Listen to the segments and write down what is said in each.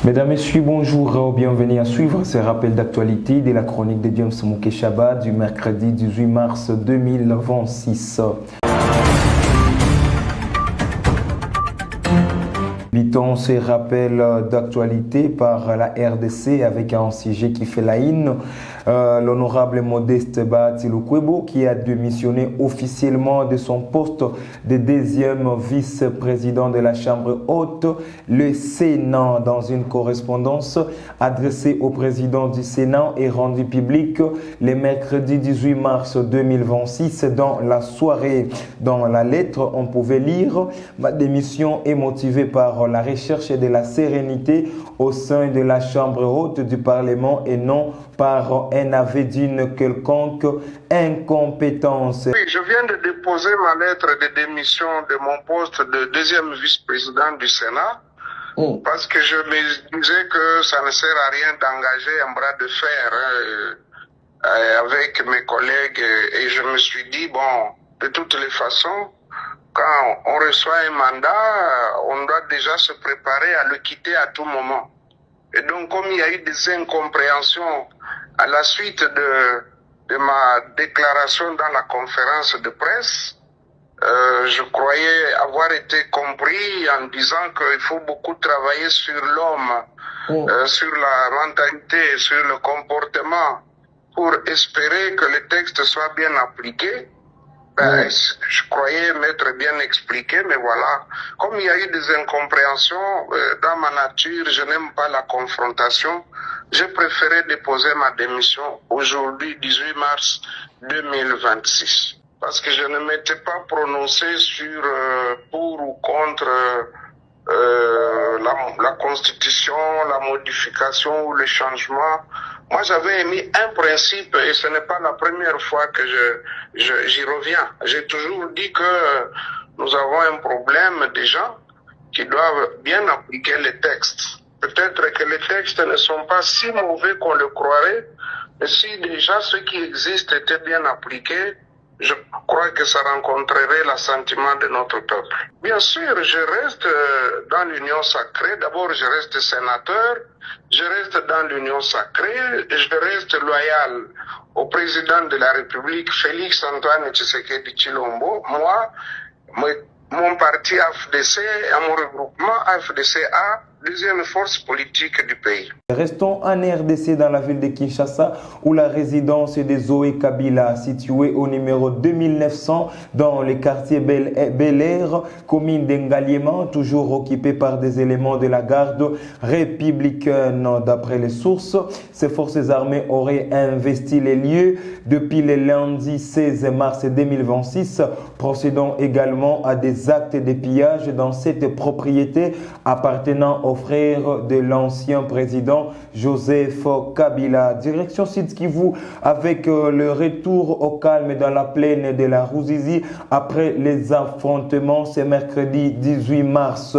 Mesdames, Messieurs, bonjour, bienvenue à suivre ces rappels d'actualité de la chronique de James Moukeshaba du mercredi 18 mars 2026. Débutons ces rappels d'actualité par la RDC avec un sujet qui fait la une. L'honorable Modeste Bahati-Lukwebo qui a démissionné officiellement de son poste de deuxième vice-président de la Chambre haute, le Sénat, dans une correspondance adressée au président du Sénat et rendue publique le mercredi 18 mars 2026 dans la soirée. Dans la lettre, on pouvait lire « Ma démission est motivée par la recherche de la sérénité au sein de la Chambre haute du Parlement et non par un avis d'une quelconque incompétence. » Oui, je viens de déposer ma lettre de démission de mon poste de deuxième vice-président du Sénat parce que je me disais que ça ne sert à rien d'engager un bras de fer avec mes collègues et je me suis dit, bon, de toutes les façons, quand on reçoit un mandat, on doit déjà se préparer à le quitter à tout moment. Et donc, comme il y a eu des incompréhensions à la suite de ma déclaration dans la conférence de presse, je croyais avoir été compris en disant qu'il faut beaucoup travailler sur l'homme, sur la mentalité, sur le comportement, pour espérer que le texte soit bien appliqué. Je croyais m'être bien expliqué, mais voilà. Comme il y a eu des incompréhensions, dans ma nature, je n'aime pas la confrontation. J'ai préféré déposer ma démission aujourd'hui, 18 mars 2026. Parce que je ne m'étais pas prononcé sur pour ou contre la Constitution, la modification ou le changement. Moi, j'avais émis un principe et ce n'est pas la première fois que j'y reviens. J'ai toujours dit que nous avons un problème des gens qui doivent bien appliquer les textes. Peut-être que les textes ne sont pas si mauvais qu'on le croirait, mais si déjà ceux qui existent étaient bien appliqués, je crois que ça rencontrerait l'assentiment de notre peuple. Bien sûr, je reste dans l'union sacrée. D'abord, je reste sénateur, je reste dans l'union sacrée, je reste loyal au président de la République, Félix Antoine Tshisekedi Tshilombo. Moi, mon parti AFDC, à mon regroupement AFDC-A, deuxième force politique du pays. Restons en RDC dans la ville de Kinshasa où la résidence de Zoé Kabila, située au numéro 2900 dans le quartier Bel Air, commune d'Engaliema, toujours occupée par des éléments de la garde républicaine. D'après les sources, ces forces armées auraient investi les lieux depuis le lundi 16 mars 2026, procédant également à des actes de pillage dans cette propriété appartenant au frère de l'ancien président Joseph Kabila. Direction Sud Kivu avec le retour au calme dans la plaine de la Ruzizi après les affrontements ce mercredi 18 mars.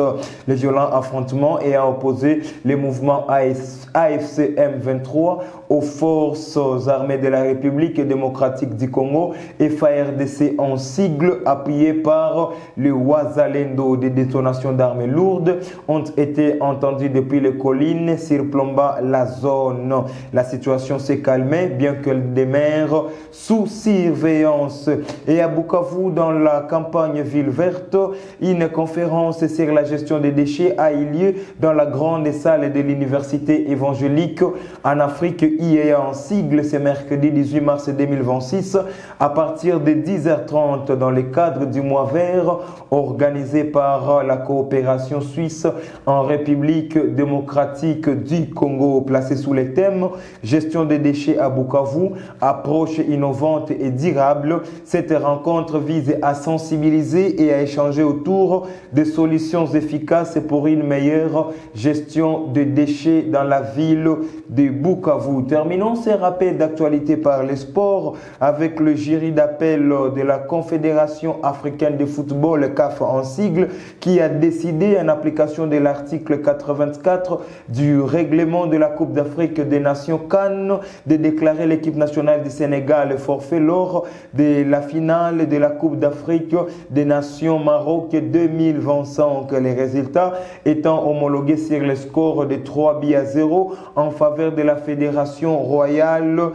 Les violents affrontements ayant opposé les mouvements AFC M23 aux forces armées de la République démocratique du Congo et FARDC en sigle appuyé par le Wazalendo. Des détonations d'armes lourdes ont été entendues depuis les collines surplombant la zone. La situation s'est calmée bien qu'elle demeure sous surveillance. Et à Bukavu, dans la campagne Ville Verte, une conférence sur la gestion des déchets a eu lieu dans la grande salle de l'université évangélique en Afrique IEA en sigle ce mercredi 18 mars 2026 à partir de 10h30 dans le cadre du mois vert organisé par la coopération suisse en République démocratique du Congo, placé sous les thèmes gestion des déchets à Bukavu, approche innovante et durable. Cette rencontre vise à sensibiliser et à échanger autour des solutions efficaces pour une meilleure gestion des déchets dans la ville de Bukavu. Terminons ces rappels d'actualité par les sports avec le jury d'appel de la Confédération africaine de football, CAF en sigle, qui a décidé en application de l'article l'article 84 du règlement de la Coupe d'Afrique des Nations CAN de déclarer l'équipe nationale du Sénégal forfait lors de la finale de la Coupe d'Afrique des Nations Maroc 2025. Les résultats étant homologués sur le score de 3-0 en faveur de la Fédération royale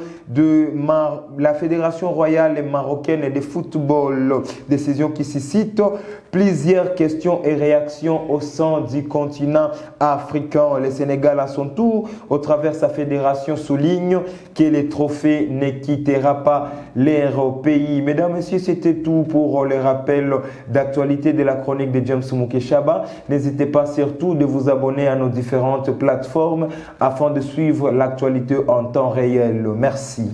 marocaine de football. Décision qui suscite plusieurs questions et réactions au sein du continent africain. Le Sénégal, à son tour, au travers de sa fédération, souligne que le trophée ne quittera pas leur pays. Mesdames, Messieurs, c'était tout pour le rappel d'actualité de la chronique de James Mukeshaba. N'hésitez pas surtout de vous abonner à nos différentes plateformes afin de suivre l'actualité en temps réel. Merci.